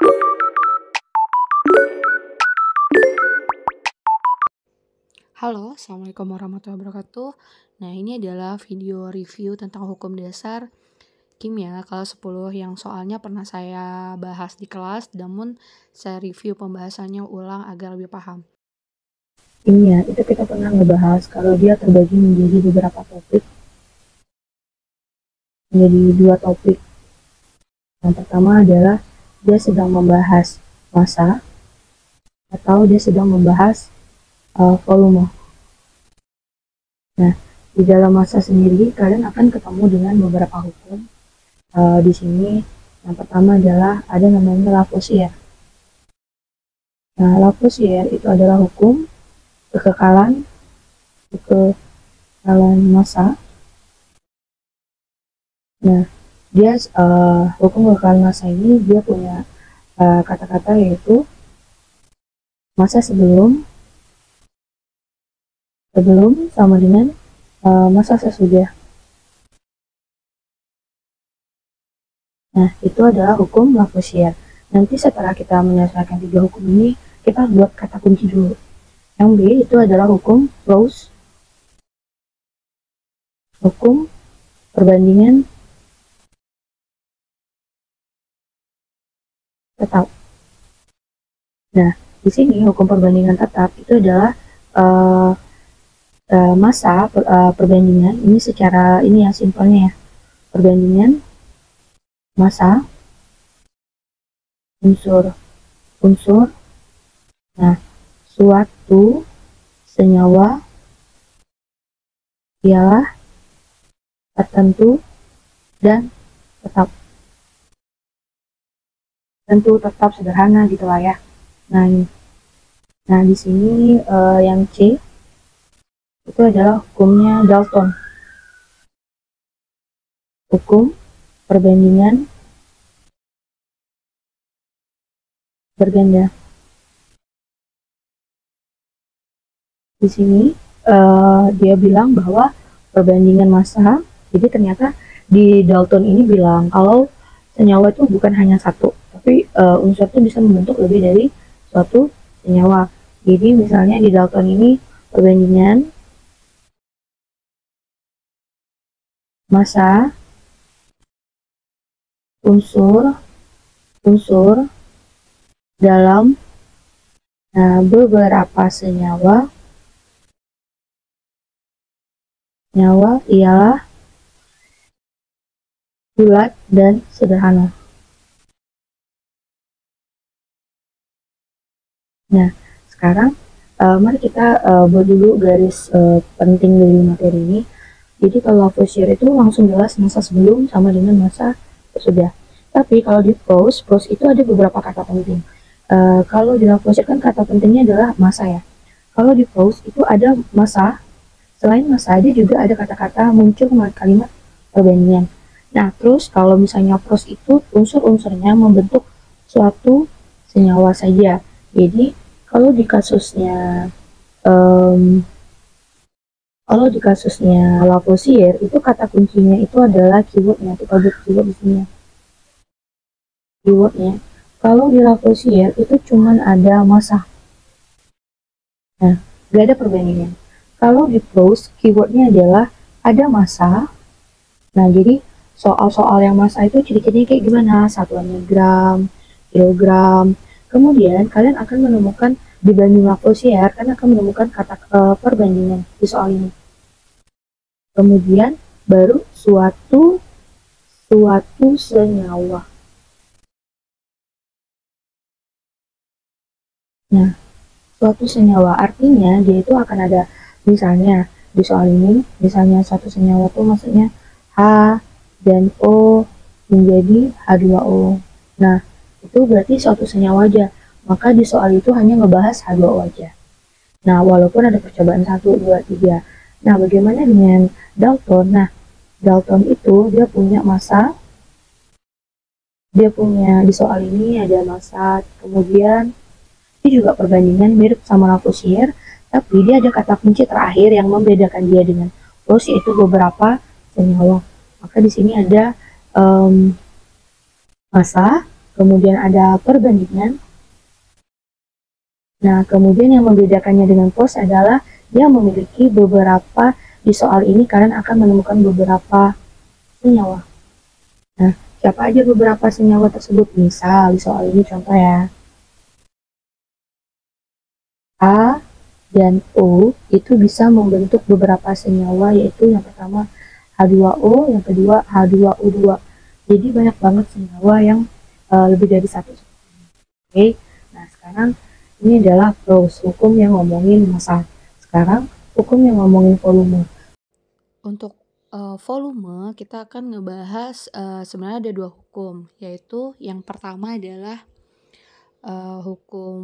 Halo, Assalamualaikum warahmatullahi wabarakatuh. Nah, ini adalah video review tentang hukum dasar kimia kelas 10 yang soalnya pernah saya bahas di kelas, namun saya review pembahasannya ulang agar lebih paham. Kimia itu kita pernah ngebahas kalau dia terbagi menjadi beberapa topik, menjadi dua topik. Yang pertama adalah dia sedang membahas massa atau dia sedang membahas volume. Nah, di dalam massa sendiri kalian akan ketemu dengan beberapa hukum. Di sini yang pertama adalah ada namanya Lavoisier. Nah, Lavoisier itu adalah hukum kekekalan massa. Nah, dia hukum kekekalan massa ini dia punya kata-kata yaitu massa sebelum sama dengan massa sesudah. Nah, itu adalah hukum Lavoisier. Nanti setelah kita menyelesaikan tiga hukum ini, kita buat kata kunci dulu. Yang B itu adalah hukum Claus, hukum perbandingan tetap. Nah, di sini hukum perbandingan tetap itu adalah massa perbandingan ini secara ini ya simpelnya ya, perbandingan massa unsur. Nah, suatu senyawa ialah tertentu dan tetap. Tentu tetap sederhana gitu lah ya. Nah di sini yang C itu adalah hukumnya Dalton. Hukum perbandingan berganda. Di sini dia bilang bahwa perbandingan massa, jadi ternyata di Dalton ini bilang kalau senyawa itu bukan hanya satu, tapi unsur itu bisa membentuk lebih dari suatu senyawa. Jadi misalnya di Dalton ini perbandingan massa unsur dalam beberapa senyawa ialah bulat dan sederhana. Nah, sekarang mari kita buat dulu garis penting dari materi ini. Jadi kalau Lavoisier itu langsung jelas massa sebelum sama dengan massa sesudah. Tapi kalau di Proust itu ada beberapa kata penting. Kalau di Lavoisier kan kata pentingnya adalah massa ya. Kalau di Proust itu ada massa, selain massa dia juga ada kata-kata muncul kalimat perbandingan. Nah, terus kalau misalnya Proust itu unsur-unsurnya membentuk suatu senyawa saja. Jadi kalau di kasusnya Lavoisier itu kata kuncinya itu adalah keywordnya. Kita buat keyword di sini. Keywordnya. Kalau di Lavoisier itu cuman ada massa. Nah, gak ada perbandingan. Kalau di Proust keywordnya adalah ada massa. Nah, jadi soal-soal yang massa itu ciri-cirinya kayak gimana? Satuannya gram, kilogram. Kemudian kalian akan menemukan dibanding Lavoisier, kalian akan menemukan kata perbandingan di soal ini. Kemudian baru suatu senyawa. Nah, suatu senyawa artinya dia itu akan ada, misalnya di soal ini, misalnya satu senyawa itu maksudnya H dan O menjadi H2O. Nah, itu berarti suatu senyawa aja. Maka di soal itu hanya ngebahas H2O aja. Nah, walaupun ada percobaan 1, 2, 3. Nah, bagaimana dengan Dalton? Nah, Dalton itu dia punya massa. Dia punya di soal ini ada massa, kemudian dia juga perbandingan mirip sama Lavoisier, tapi dia ada kata kunci terakhir yang membedakan dia dengan Proust, yaitu beberapa senyawa. Maka di sini ada massa, kemudian ada perbandingan. Nah, kemudian yang membedakannya dengan pos adalah dia memiliki beberapa, di soal ini kalian akan menemukan beberapa senyawa. Nah, siapa aja beberapa senyawa tersebut? Misal di soal ini contoh ya. A dan O itu bisa membentuk beberapa senyawa, yaitu yang pertama H2O, yang kedua H2O2. Jadi banyak banget senyawa yang lebih dari satu. Oke, nah sekarang ini adalah pros, hukum yang ngomongin massa. Sekarang hukum yang ngomongin volume. Untuk volume kita akan ngebahas sebenarnya ada 2 hukum, yaitu yang pertama adalah hukum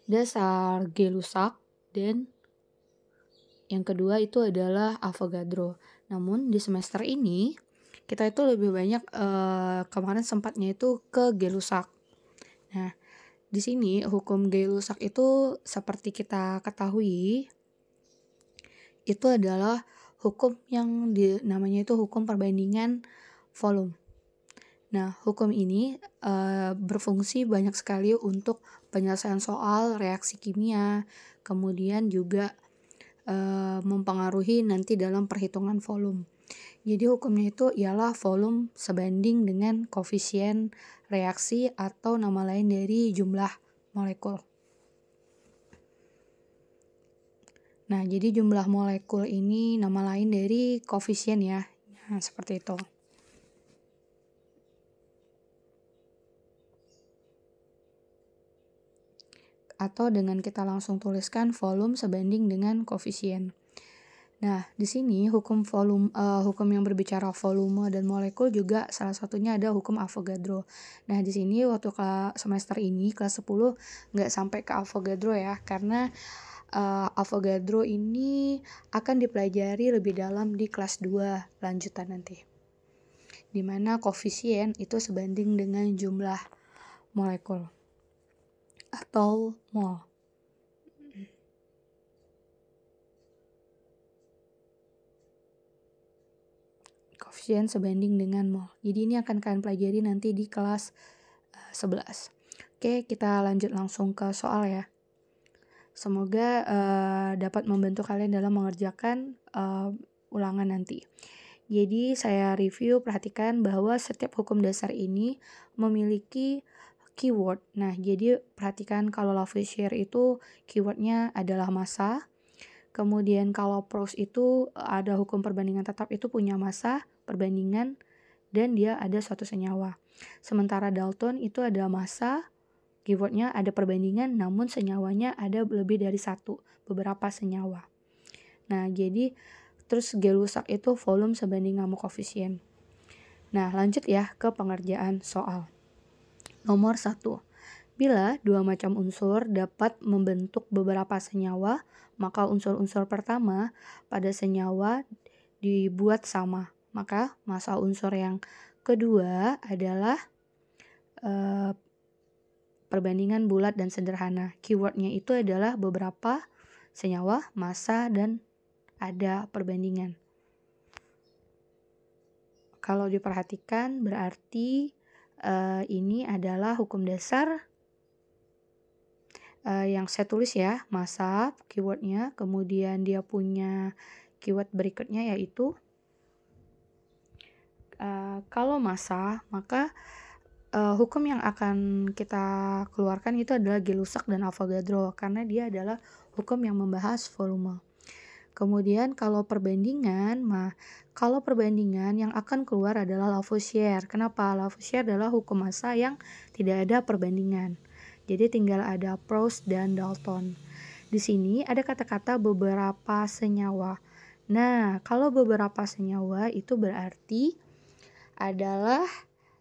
dasar Gay-Lussac dan yang kedua itu adalah Avogadro. Namun di semester ini kita itu lebih banyak kemarin sempatnya itu ke Gay-Lussac. Nah, di sini hukum Gay-Lussac itu seperti kita ketahui itu adalah hukum yang namanya itu hukum perbandingan volume. Nah, hukum ini berfungsi banyak sekali untuk penyelesaian soal reaksi kimia, kemudian juga mempengaruhi nanti dalam perhitungan volume. Jadi hukumnya itu ialah volume sebanding dengan koefisien reaksi atau nama lain dari jumlah molekul. Nah, jadi jumlah molekul ini nama lain dari koefisien ya. Nah, seperti itu. Atau dengan kita langsung tuliskan volume sebanding dengan koefisien. Nah, di sini hukum yang berbicara volume dan molekul juga salah satunya ada hukum Avogadro. Nah, di sini waktu semester ini kelas 10 nggak sampai ke Avogadro ya, karena Avogadro ini akan dipelajari lebih dalam di kelas 2 lanjutan nanti. Dimana koefisien itu sebanding dengan jumlah molekul atau mol. Koefisien sebanding dengan mol. Jadi ini akan kalian pelajari nanti di kelas 11. Oke, kita lanjut langsung ke soal ya. Semoga dapat membantu kalian dalam mengerjakan ulangan nanti. Jadi saya review, perhatikan bahwa setiap hukum dasar ini memiliki keyword. Nah, jadi perhatikan kalau Lavoisier itu keywordnya adalah massa. Kemudian kalau Proust itu ada hukum perbandingan tetap, itu punya massa, perbandingan, dan dia ada suatu senyawa. Sementara Dalton itu ada massa, keywordnya ada perbandingan, namun senyawanya ada lebih dari satu, beberapa senyawa. Nah, jadi terus Gay-Lussac itu volume sebanding sama koefisien. Nah, lanjut ya ke pengerjaan soal. Nomor 1. Bila dua macam unsur dapat membentuk beberapa senyawa, maka unsur-unsur pertama pada senyawa dibuat sama. Maka massa unsur yang kedua adalah perbandingan bulat dan sederhana. Keywordnya itu adalah beberapa senyawa, massa, dan ada perbandingan. Kalau diperhatikan berarti ini adalah hukum dasar yang saya tulis ya, massa keywordnya, kemudian dia punya keyword berikutnya yaitu kalau massa, maka hukum yang akan kita keluarkan itu adalah Gay-Lussac dan Avogadro, karena dia adalah hukum yang membahas volume. Kemudian kalau perbandingan yang akan keluar adalah Lavoisier. Kenapa? Lavoisier adalah hukum massa yang tidak ada perbandingan. Jadi tinggal ada Proust dan Dalton. Di sini ada kata-kata beberapa senyawa. Nah, kalau beberapa senyawa itu berarti adalah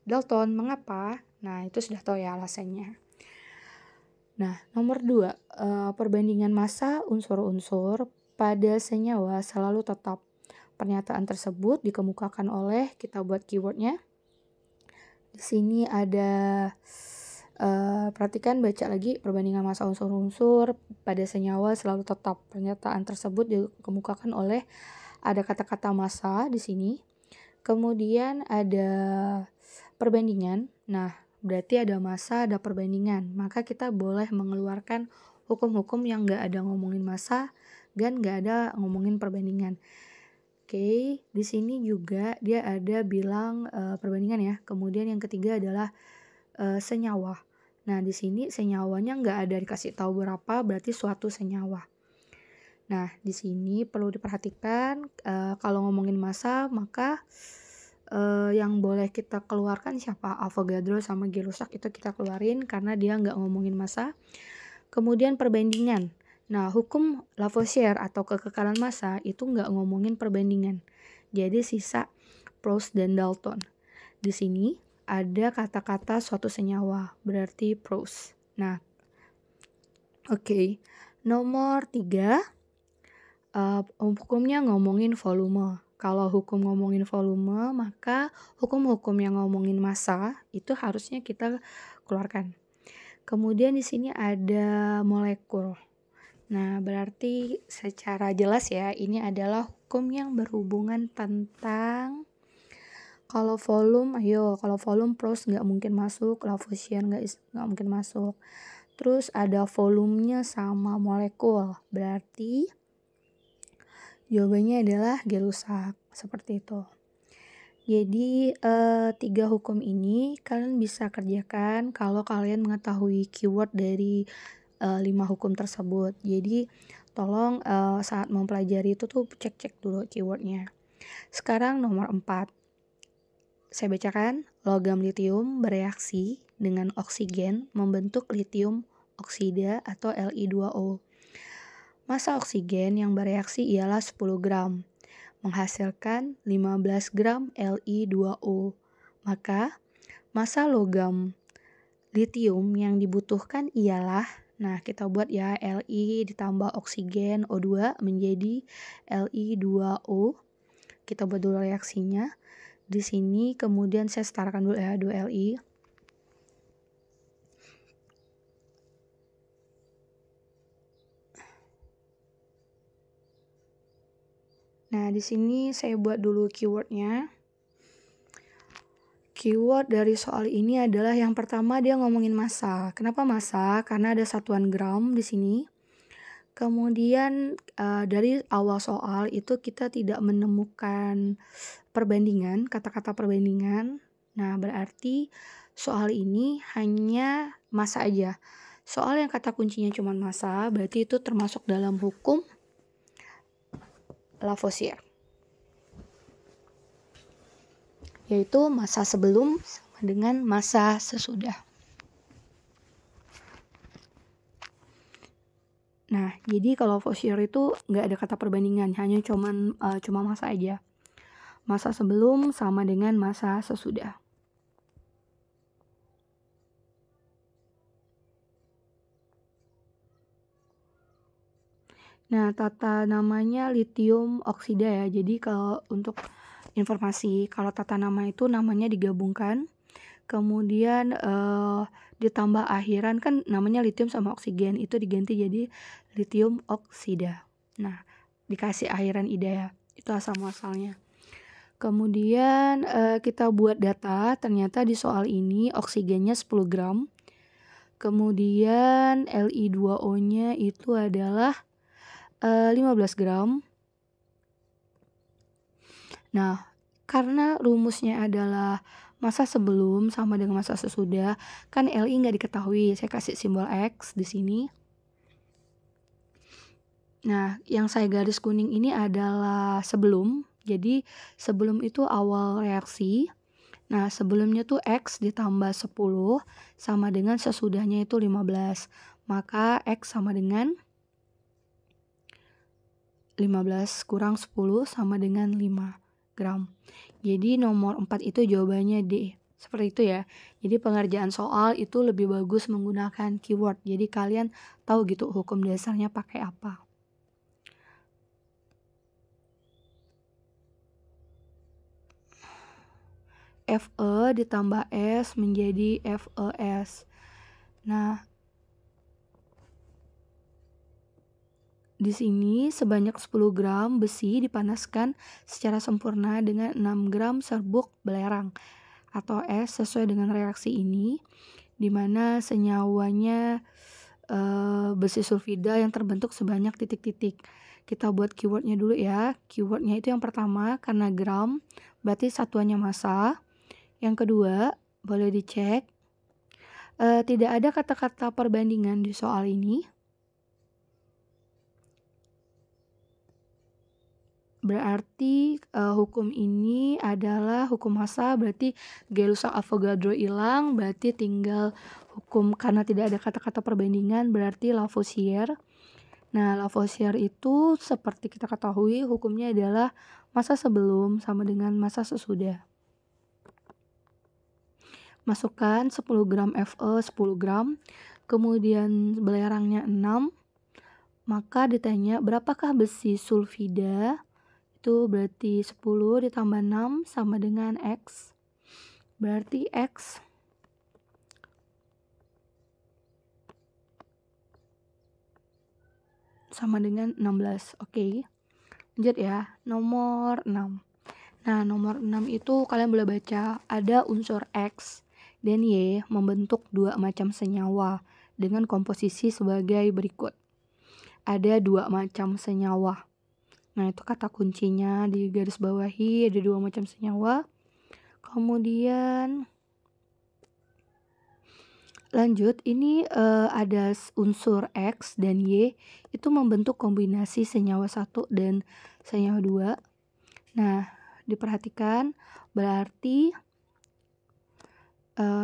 Dalton. Mengapa? Nah, itu sudah tahu ya alasannya. Nah, nomor 2, perbandingan massa unsur-unsur pada senyawa selalu tetap. Pernyataan tersebut dikemukakan oleh, kita buat keywordnya. Di sini ada, perhatikan, baca lagi, perbandingan massa unsur-unsur pada senyawa selalu tetap. Pernyataan tersebut dikemukakan oleh, ada kata-kata massa di sini. Kemudian ada perbandingan. Nah, berarti ada massa, ada perbandingan. Maka kita boleh mengeluarkan hukum-hukum yang nggak ada ngomongin massa dan nggak ada ngomongin perbandingan. Oke, di sini juga dia ada bilang perbandingan ya. Kemudian yang ketiga adalah senyawa. Nah, di sini senyawanya nggak ada dikasih tahu berapa, berarti suatu senyawa. Nah, di sini perlu diperhatikan kalau ngomongin massa, maka yang boleh kita keluarkan siapa? Avogadro sama Gay-Lussac itu kita keluarin karena dia nggak ngomongin massa. Kemudian perbandingan. Nah, hukum Lavoisier atau kekekalan massa itu nggak ngomongin perbandingan. Jadi sisa Proust dan Dalton. Di sini ada kata-kata suatu senyawa, berarti Proust. Nah, oke. Nomor 3, hukumnya ngomongin volume. Kalau hukum ngomongin volume, maka hukum-hukum yang ngomongin massa itu harusnya kita keluarkan. Kemudian di sini ada molekul. Nah, berarti secara jelas ya, ini adalah hukum yang berhubungan tentang kalau volume, kalau volume Proust nggak mungkin masuk, Lavoisier nggak mungkin masuk. Terus ada volumenya sama molekul, berarti jawabannya adalah Gay-Lussac, seperti itu. Jadi 3 hukum ini kalian bisa kerjakan kalau kalian mengetahui keyword dari 5 hukum tersebut. Jadi tolong saat mempelajari itu tuh cek-cek dulu keywordnya. Sekarang nomor 4. Saya bacakan, logam litium bereaksi dengan oksigen membentuk litium oksida atau Li2O. Massa oksigen yang bereaksi ialah 10 gram, menghasilkan 15 gram Li2O. Maka massa logam litium yang dibutuhkan ialah, nah kita buat ya, Li ditambah oksigen O2 menjadi Li2O. Kita buat dulu reaksinya. Di sini kemudian saya setarakan dulu ya 2 Li. Nah, di sini saya buat dulu keywordnya. Keyword dari soal ini adalah yang pertama dia ngomongin massa. Kenapa massa? Karena ada satuan gram di sini. Kemudian dari awal soal itu kita tidak menemukan perbandingan, kata-kata perbandingan. Nah, berarti soal ini hanya massa aja. Soal yang kata kuncinya cuma massa, berarti itu termasuk dalam hukum Lavoisier, yaitu massa sebelum sama dengan massa sesudah. Nah, jadi kalau Lavoisier itu nggak ada kata perbandingan, hanya cuma massa aja. Massa sebelum sama dengan massa sesudah. Nah, tata namanya litium oksida ya. Jadi kalau untuk informasi, kalau tata nama itu namanya digabungkan, kemudian ditambah akhiran kan namanya litium sama oksigen, itu diganti jadi litium oksida. Nah, dikasih akhiran ida ya, itu asal muasalnya. Kemudian kita buat data, ternyata di soal ini oksigennya 10 gram, kemudian Li2O-nya itu adalah 15 gram. Nah, karena rumusnya adalah massa sebelum sama dengan massa sesudah, kan Li nggak diketahui. Saya kasih simbol X di sini. Nah, yang saya garis kuning ini adalah sebelum. Jadi, sebelum itu awal reaksi. Nah, sebelumnya tuh X ditambah 10 sama dengan sesudahnya itu 15. Maka X sama dengan 15 kurang 10 sama dengan 5 gram. Jadi nomor 4 itu jawabannya D. Seperti itu ya. Jadi pengerjaan soal itu lebih bagus menggunakan keyword. Jadi kalian tahu gitu hukum dasarnya pakai apa. Fe ditambah S menjadi FeS. Nah, di sini sebanyak 10 gram besi dipanaskan secara sempurna dengan 6 gram serbuk belerang. atau es sesuai dengan reaksi ini, di mana senyawanya besi sulfida yang terbentuk sebanyak titik-titik. Kita buat keywordnya dulu ya. Keywordnya itu yang pertama karena gram, berarti satuannya massa. Yang kedua, boleh dicek, tidak ada kata-kata perbandingan di soal ini. Berarti hukum ini adalah hukum massa, berarti Gay-Lussac Avogadro hilang, berarti tinggal hukum karena tidak ada kata-kata perbandingan berarti Lavoisier. Nah, Lavoisier itu seperti kita ketahui hukumnya adalah massa sebelum sama dengan massa sesudah. Masukkan 10 gram Fe 10 gram, kemudian belerangnya 6, maka ditanya berapakah besi sulfida? Itu berarti 10 ditambah 6 sama dengan X. Berarti X sama dengan 16. Oke. Lanjut ya. Nomor 6. Nah, nomor 6 itu kalian boleh baca ada unsur X dan Y membentuk dua macam senyawa dengan komposisi sebagai berikut. Ada dua macam senyawa. Nah, itu kata kuncinya di garis bawahi, ada dua macam senyawa. Kemudian lanjut, ini ada unsur X dan Y itu membentuk kombinasi senyawa 1 dan senyawa 2. Nah, diperhatikan berarti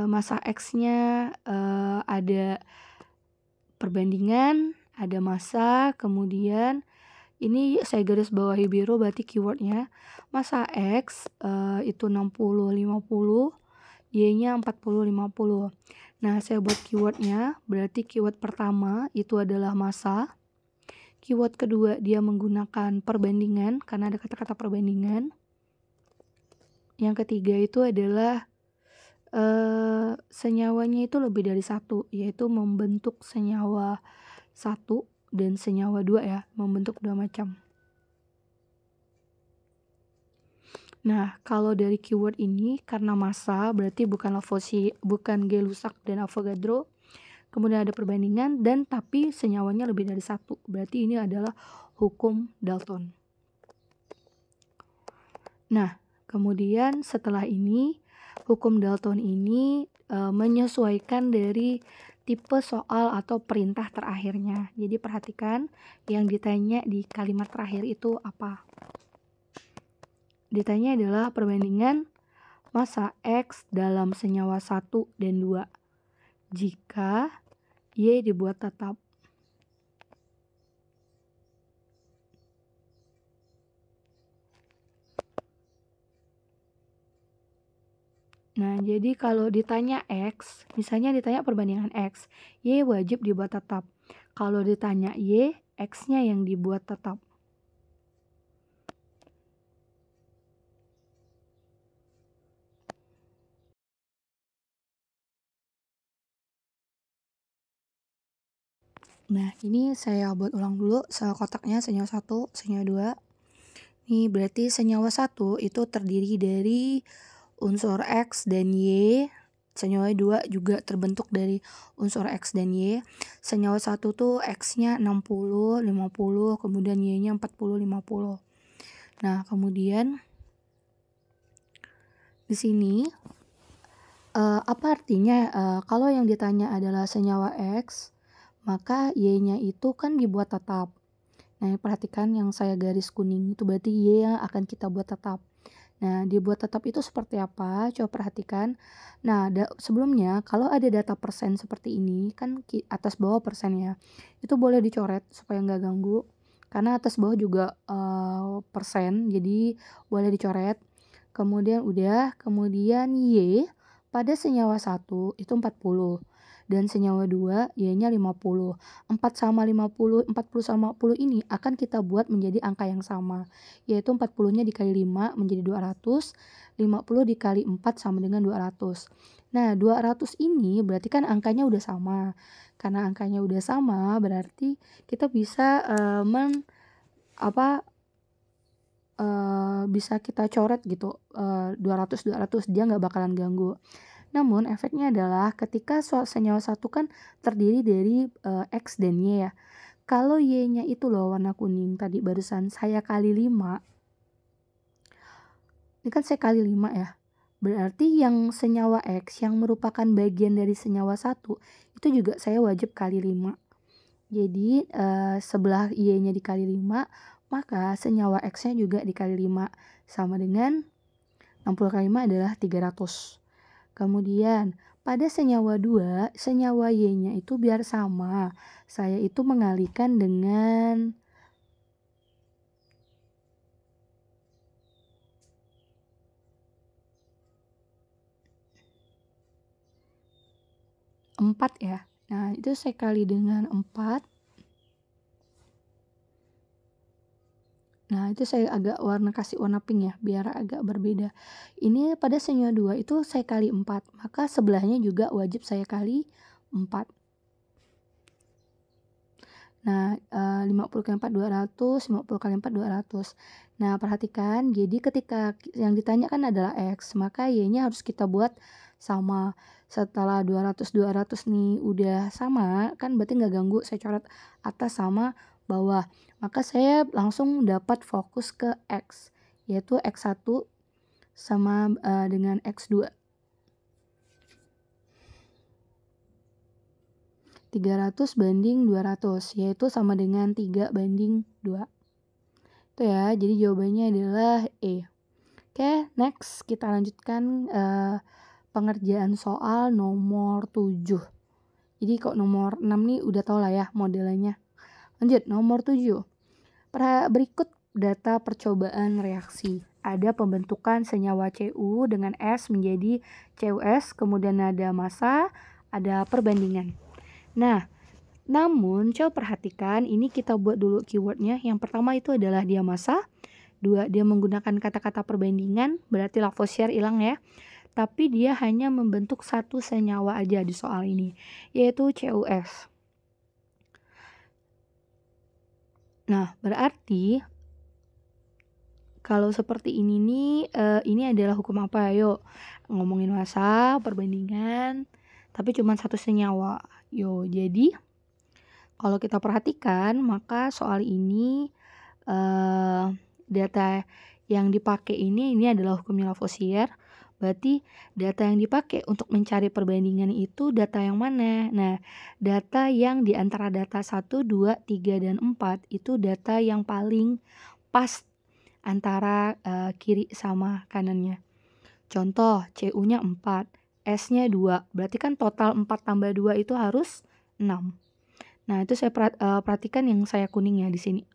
massa X-nya ada perbandingan, ada massa, kemudian ini saya garis bawahi biru berarti keywordnya massa X itu 60-50, Y-nya 40-50. Nah, saya buat keywordnya, berarti keyword pertama itu adalah massa. Keyword kedua dia menggunakan perbandingan karena ada kata-kata perbandingan. Yang ketiga itu adalah senyawanya itu lebih dari satu, yaitu membentuk senyawa 1 dan senyawa 2 ya, membentuk dua macam. Nah, kalau dari keyword ini karena massa berarti bukan Lavoisier, bukan Gay-Lussac dan Avogadro. Kemudian ada perbandingan dan tapi senyawanya lebih dari satu. Berarti ini adalah hukum Dalton. Nah, kemudian setelah ini hukum Dalton ini menyesuaikan dari tipe soal atau perintah terakhirnya. Jadi perhatikan yang ditanya di kalimat terakhir itu apa. Ditanya adalah perbandingan massa X dalam senyawa 1 dan 2 jika Y dibuat tetap. Nah, jadi kalau ditanya X, misalnya ditanya perbandingan X, Y wajib dibuat tetap. Kalau ditanya Y, X-nya yang dibuat tetap. Nah, ini saya buat ulang dulu kotaknya senyawa 1, senyawa 2. Nih, berarti senyawa 1 itu terdiri dari unsur X dan Y. Senyawa 2 juga terbentuk dari unsur X dan Y. Senyawa 1 tuh X-nya 60, 50, kemudian Y-nya 40, 50. Nah, kemudian di sini apa artinya kalau yang ditanya adalah senyawa X, maka Y-nya itu kan dibuat tetap. Nah, perhatikan yang saya garis kuning itu berarti Y yang akan kita buat tetap. Nah, dibuat tetap itu seperti apa? Coba perhatikan. Nah, sebelumnya kalau ada data persen seperti ini, kan atas bawah persen ya, itu boleh dicoret supaya nggak ganggu. Karena atas bawah juga persen, jadi boleh dicoret. Kemudian kemudian Y pada senyawa 1 itu 40. Dan senyawa 2 Y-nya 50. 4 sama 50, 40 sama 40 ini akan kita buat menjadi angka yang sama, yaitu 40-nya dikali 5 menjadi 200, 50 dikali 4 sama dengan 200. Nah, 200 ini berarti kan angkanya udah sama. Karena angkanya udah sama, berarti kita bisa bisa kita coret gitu, 200 dia nggak bakalan ganggu. Namun efeknya adalah ketika senyawa satu kan terdiri dari, X dan Y ya. Kalau Y-nya itu loh warna kuning tadi barusan saya kali 5, ini kan saya kali 5 ya. Berarti yang senyawa X yang merupakan bagian dari senyawa satu itu juga saya wajib kali 5. Jadi, sebelah Y-nya dikali 5, maka senyawa X-nya juga dikali 5, sama dengan 60 kali 5 adalah 300. Kemudian pada senyawa 2, senyawa Y-nya itu biar sama, saya itu mengalikan dengan 4 ya. Nah, itu saya kali dengan 4. Nah, itu saya agak kasih warna pink ya, biar agak berbeda. Ini pada senyawa 2 itu saya kali 4, maka sebelahnya juga wajib saya kali 4. Nah, 50 kali 4 200, 50 kali 4 200. Nah, perhatikan, jadi ketika yang ditanya kan adalah X, maka Y-nya harus kita buat sama. Setelah 200 nih udah sama, kan berarti nggak ganggu, saya coret atas sama bawah. Maka saya langsung dapat fokus ke X, yaitu X1 sama dengan X2. 300 banding 200, yaitu sama dengan 3 banding 2. Itu ya, jadi jawabannya adalah E. Oke, next kita lanjutkan pengerjaan soal nomor 7. Jadi kok nomor 6 nih udah tau lah ya modelnya. Lanjut, nomor 7. Berikut data percobaan reaksi. Ada pembentukan senyawa Cu dengan S menjadi CuS, kemudian ada massa, ada perbandingan. Nah, namun coba perhatikan, ini kita buat dulu keywordnya. Yang pertama itu adalah dia massa. 2, dia menggunakan kata-kata perbandingan, berarti Lavoisier hilang ya. Tapi dia hanya membentuk satu senyawa aja di soal ini, yaitu CuS. Nah, berarti kalau seperti ini nih, ini adalah hukum apa? Ayo, ngomongin massa, perbandingan, tapi cuma satu senyawa. Yo, jadi kalau kita perhatikan, maka soal ini data yang dipakai ini adalah hukumnya Lavoisier. Berarti data yang dipakai untuk mencari perbandingan itu data yang mana? Nah, data yang di antara data 1, 2, 3, dan 4 itu data yang paling pas antara kiri sama kanannya. Contoh, CU-nya 4, S-nya 2. Berarti kan total 4 tambah 2 itu harus 6. Nah, itu saya perhatikan yang saya kuning ya di sini.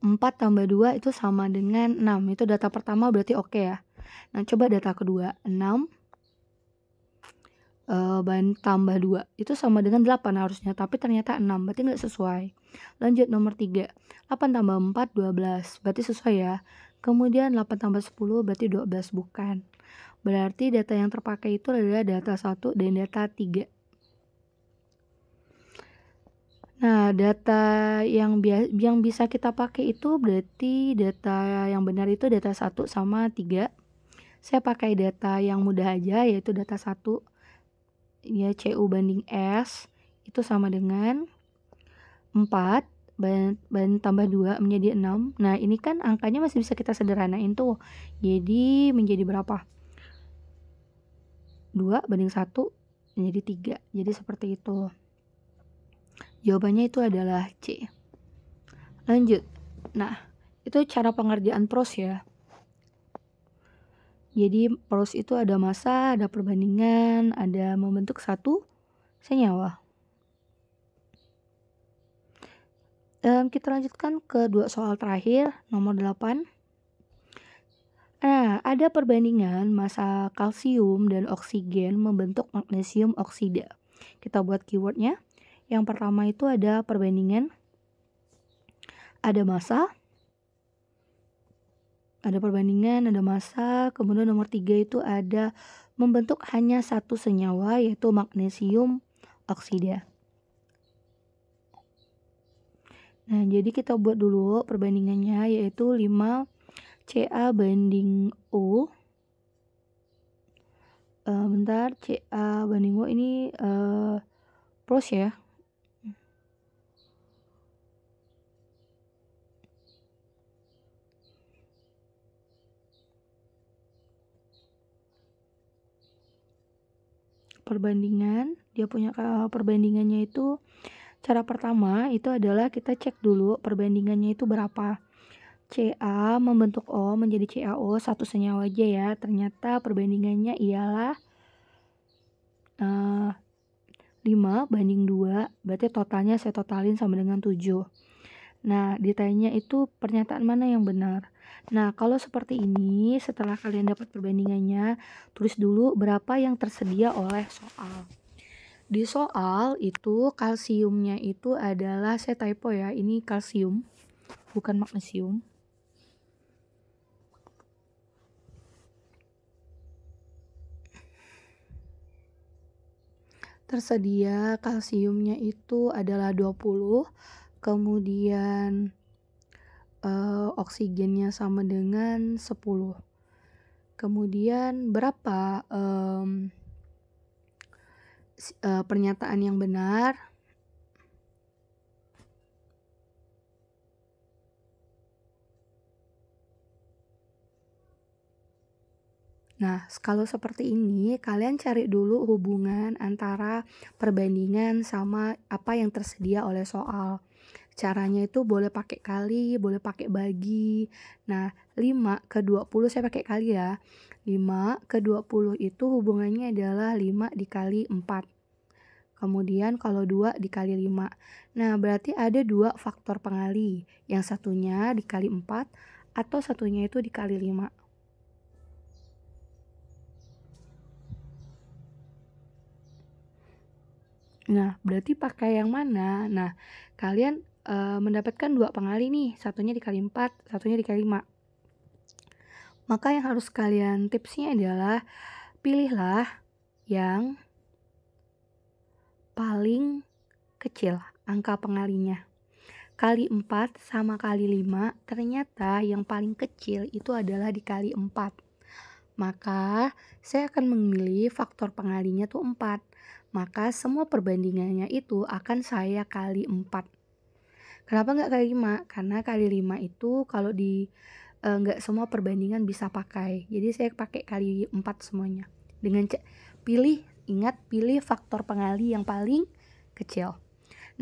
4 tambah 2 itu sama dengan 6. Itu data pertama berarti oke ya. Nah, coba data kedua. 6 tambah 2. Itu sama dengan 8 harusnya. Tapi ternyata 6. Berarti nggak sesuai. Lanjut nomor 3. 8 tambah 4, 12. Berarti sesuai ya. Kemudian 8 tambah 10 berarti 12. Bukan. Berarti data yang terpakai itu adalah data 1 dan data 3. Nah, data yang bisa kita pakai itu berarti data yang benar itu data 1 sama 3. Saya pakai data yang mudah aja, yaitu data 1. Ya, Cu banding S itu sama dengan 4 tambah 2 menjadi 6. Nah, ini kan angkanya masih bisa kita sederhanain tuh. Jadi menjadi berapa? 2 banding 1 menjadi 3. Jadi seperti itu. Jawabannya itu adalah C. Lanjut. Nah, itu cara pengerjaan pros ya. Jadi pros itu ada massa, ada perbandingan, ada membentuk satu senyawa. Kita lanjutkan ke 2 soal terakhir, nomor 8. Nah, ada perbandingan massa kalsium dan oksigen membentuk magnesium oksida. Kita buat keywordnya. Yang pertama itu ada perbandingan, ada massa, ada perbandingan, ada massa. Kemudian nomor 3 itu ada membentuk hanya satu senyawa, yaitu magnesium oksida. Nah, jadi kita buat dulu perbandingannya, yaitu 5 CA banding O. Bentar, CA banding O ini plus ya. Perbandingan, dia punya perbandingannya itu, cara pertama itu adalah kita cek dulu perbandingannya itu berapa. CA membentuk O menjadi CaO, satu senyawa aja ya. Ternyata perbandingannya ialah 5 banding 2, berarti totalnya saya totalin sama dengan 7. Nah, ditanya itu pernyataan mana yang benar. Nah, kalau seperti ini, setelah kalian dapat perbandingannya, tulis dulu berapa yang tersedia oleh soal. Di soal itu kalsiumnya itu adalah, saya typo ya, ini kalsium, bukan magnesium. Tersedia kalsiumnya itu adalah 20, kemudian oksigennya sama dengan 10. Kemudian berapa pernyataan yang benar? Nah, kalau seperti ini, kalian cari dulu hubungan antara perbandingan sama apa yang tersedia oleh soal. Caranya itu boleh pakai kali, boleh pakai bagi. Nah, 5 ke 20 saya pakai kali ya. 5 ke 20 itu hubungannya adalah 5 dikali 4. Kemudian kalau 2 dikali 5. Nah, berarti ada 2 faktor pengali. Yang satunya dikali 4 atau satunya itu dikali 5. Nah, berarti pakai yang mana? Nah, kalian mendapatkan 2 pengali nih, satunya dikali 4, satunya dikali 5. Maka yang harus kalian tipsnya adalah pilihlah yang paling kecil angka pengalinya. Kali 4 sama kali 5, ternyata yang paling kecil itu adalah dikali 4. Maka saya akan memilih faktor pengalinya tuh 4. Maka semua perbandingannya itu akan saya kali 4. Kenapa nggak kali 5? Karena kali 5 itu kalau di nggak semua perbandingan bisa pakai. Jadi saya pakai kali 4 semuanya. Dengan ingat pilih faktor pengali yang paling kecil.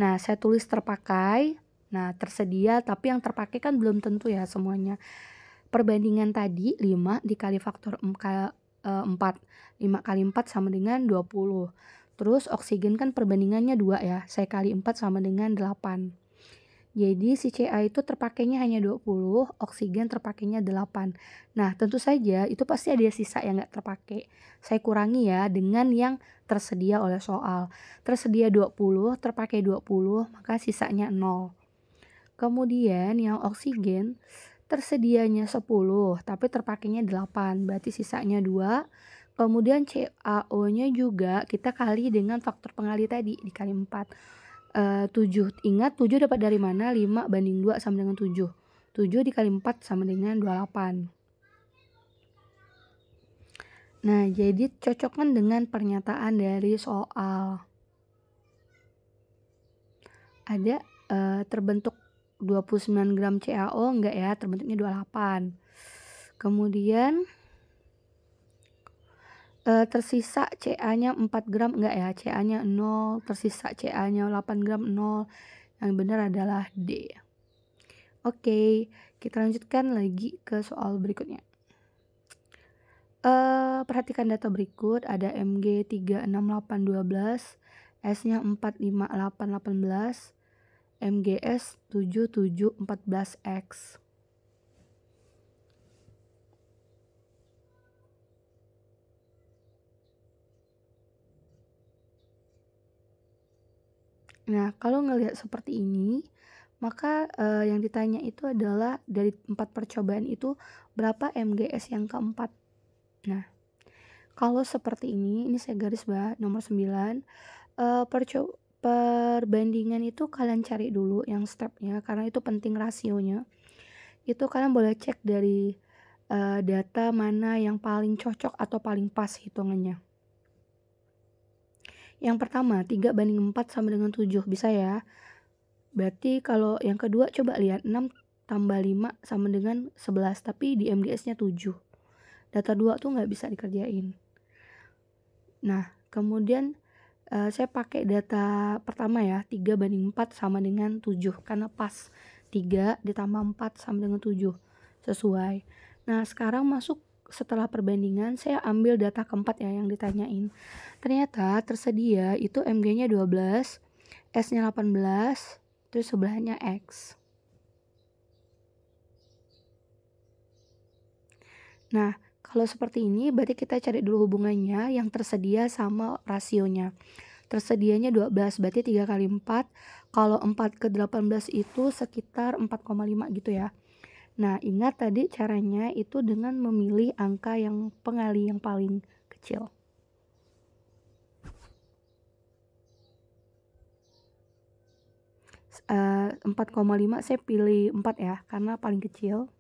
Nah, saya tulis terpakai. Nah, tersedia, tapi yang terpakai kan belum tentu ya semuanya. Perbandingan tadi 5 dikali faktor 4. 5 kali 4 sama dengan 20. Terus oksigen kan perbandingannya 2 ya. Saya kali 4 sama dengan 8. Jadi si Ca itu terpakainya hanya 20, oksigen terpakainya 8. Nah, tentu saja itu pasti ada sisa yang nggak terpakai. Saya kurangi ya dengan yang tersedia oleh soal. Tersedia 20, terpakai 20, maka sisanya 0. Kemudian yang oksigen tersedianya 10, tapi terpakainya 8, berarti sisanya 2. Kemudian CaO-nya juga kita kali dengan faktor pengali tadi, dikali 4. 7, ingat 7 dapat dari mana? 5 banding 2 sama dengan 7. 7 dikali 4 sama dengan 28. Nah, jadi cocokkan dengan pernyataan dari soal. Ada terbentuk 29 gram CaO enggak ya? Terbentuknya 28. Kemudian tersisa Ca-nya 4 gram enggak ya? Ca-nya 0, tersisa Ca-nya 8 gram 0. Yang benar adalah D. Oke, kita lanjutkan lagi ke soal berikutnya. Perhatikan data berikut, ada Mg 36812, S-nya 45818, MGS 7714X. Nah, kalau ngelihat seperti ini, maka yang ditanya itu adalah dari 4 percobaan itu berapa MGS yang keempat. Nah, kalau seperti ini saya garis nomor 9. perbandingan itu kalian cari dulu yang stepnya, karena itu penting rasionya. Itu kalian boleh cek dari data mana yang paling cocok atau paling pas hitungannya. Yang pertama 3:4 sama dengan 7, bisa ya. Berarti kalau yang kedua coba lihat 6 tambah 5 sama dengan 11, tapi di MDS-nya 7. Data 2 tuh nggak bisa dikerjain. Nah, kemudian saya pakai data pertama ya, 3:4 sama dengan 7, karena pas 3 ditambah 4 sama dengan 7, sesuai. Nah, sekarang masuk setelah perbandingan, saya ambil data keempat ya yang ditanyain. Ternyata tersedia itu MG-nya 12, S-nya 18, terus sebelahnya X. Nah, kalau seperti ini berarti kita cari dulu hubungannya yang tersedia sama rasionya. Tersedianya 12, berarti 3 kali 4. Kalau 4 ke 18 itu sekitar 4,5 gitu ya. Nah, ingat tadi caranya itu dengan memilih angka yang pengali yang paling kecil. 4,5 saya pilih 4 ya, karena paling kecil.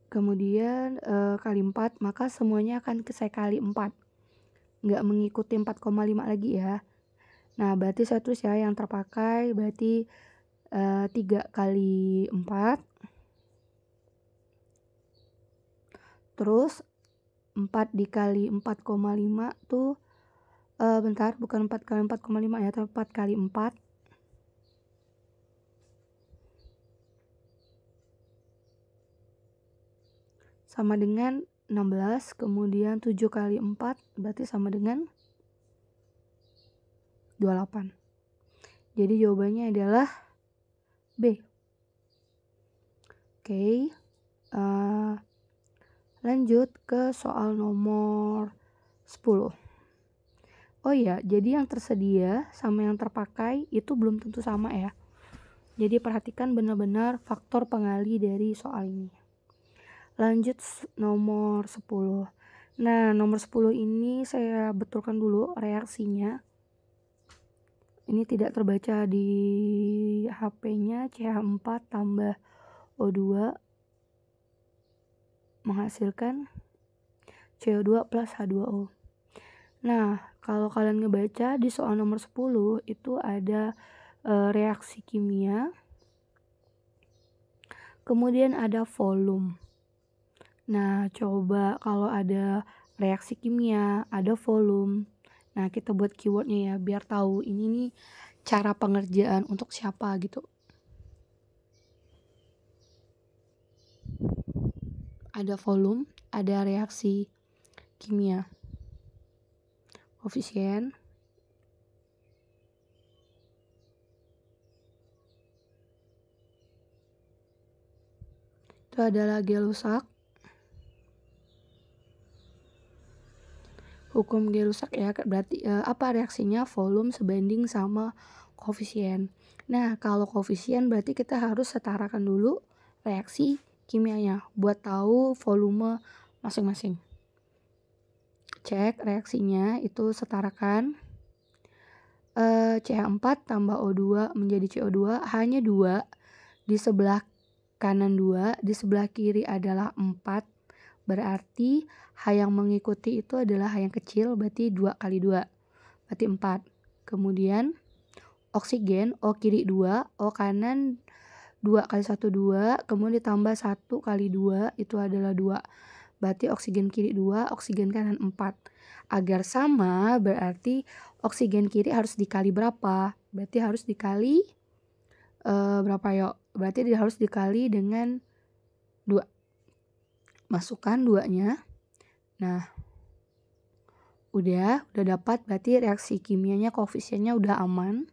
Kemudian kali 4, maka semuanya akan saya kali 4. Nggak mengikuti 4,5 lagi ya. Nah, berarti saya tulis ya yang terpakai berarti 3 kali 4. Terus 4 dikali 4,5 tuh bentar, bukan 4 kali 4,5 ya, tapi 4 kali 4. Sama dengan 16, kemudian 7 kali 4 berarti sama dengan 28. Jadi jawabannya adalah B. Oke, lanjut ke soal nomor 10. Oh iya, jadi yang tersedia sama yang terpakai itu belum tentu sama ya. Jadi perhatikan benar-benar faktor pengali dari soal ini. Lanjut nomor 10. Nah, nomor 10 ini saya betulkan dulu reaksinya. Ini tidak terbaca di HP-nya. CH4 tambah O2 menghasilkan CO2 plus H2O. Nah, kalau kalian ngebaca di soal nomor 10 itu ada reaksi kimia, kemudian ada volume. Nah, coba kalau ada reaksi kimia, ada volume. Nah, kita buat keywordnya ya, biar tahu ini nih cara pengerjaan untuk siapa gitu. Ada volume, ada reaksi kimia. Koefisien. Itu adalah Gay-Lussac. Hukum Gay-Lussac ya, berarti apa reaksinya? Volume sebanding sama koefisien. Nah, kalau koefisien berarti kita harus setarakan dulu reaksi kimianya buat tahu volume masing-masing. Cek reaksinya itu setarakan. CH4 tambah O2 menjadi CO2 hanya 2, di sebelah kanan 2, di sebelah kiri adalah 4. Berarti H yang mengikuti itu adalah H yang kecil, berarti 2 kali 2, berarti 4. Kemudian oksigen, O kiri 2, O kanan 2 kali 1 2, kemudian ditambah 1 kali 2, itu adalah 2. Berarti oksigen kiri 2, oksigen kanan 4. Agar sama berarti oksigen kiri harus dikali berapa? Berarti harus dikali berapa yuk? Berarti harus dikali dengan 2. Masukkan 2-nya. Nah, udah dapat, berarti reaksi kimianya koefisiennya udah aman.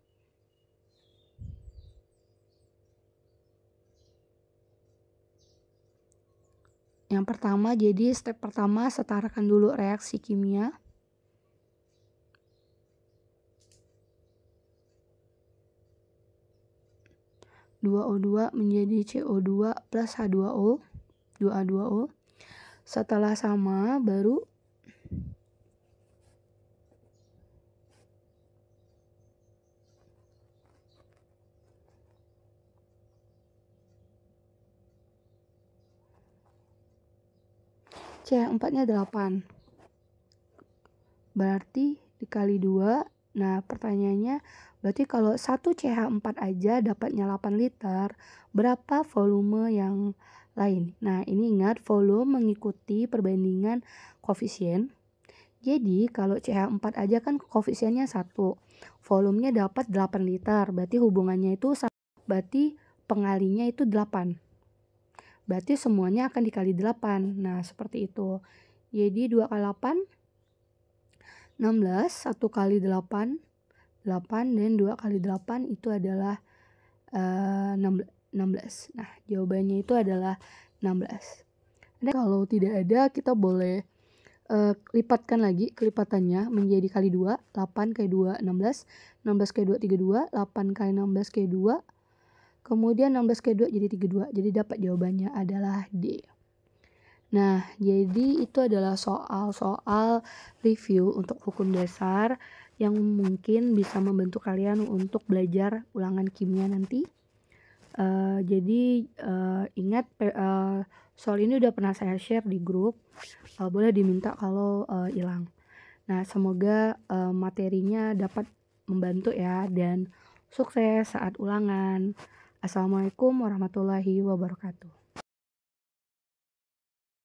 Yang pertama, jadi step pertama setarakan dulu reaksi kimia. 2O2 menjadi CO2 plus H2O, 2A2O. Setelah sama, baru CH4-nya 8. Berarti dikali 2. Nah, pertanyaannya, berarti kalau 1 CH4 aja dapatnya 8 liter, berapa volume yang lain? Nah, ini ingat, volume mengikuti perbandingan koefisien. Jadi, kalau CH4 aja kan koefisiennya 1. Volumenya dapat 8 liter. Berarti hubungannya itu, berarti pengalinya itu 8. Berarti semuanya akan dikali 8. Nah, seperti itu. Jadi 2 kali 8, 16. 1 kali 8, 8. Dan 2 kali 8 itu adalah 16. Nah, jawabannya itu adalah 16. Kalau tidak ada, kita boleh lipatkan lagi kelipatannya menjadi kali 2. 8 kali 2, 16. 16 kali 2, 32. 8 kali 16 kali 2. Kemudian 16 kali 2 jadi 32. Jadi dapat jawabannya adalah D. Nah, jadi itu adalah soal-soal review untuk hukum dasar yang mungkin bisa membantu kalian untuk belajar ulangan kimia nanti. Jadi ingat, soal ini udah pernah saya share di grup. Boleh diminta kalau hilang. Nah, semoga materinya dapat membantu ya, dan sukses saat ulangan. Assalamualaikum warahmatullahi wabarakatuh.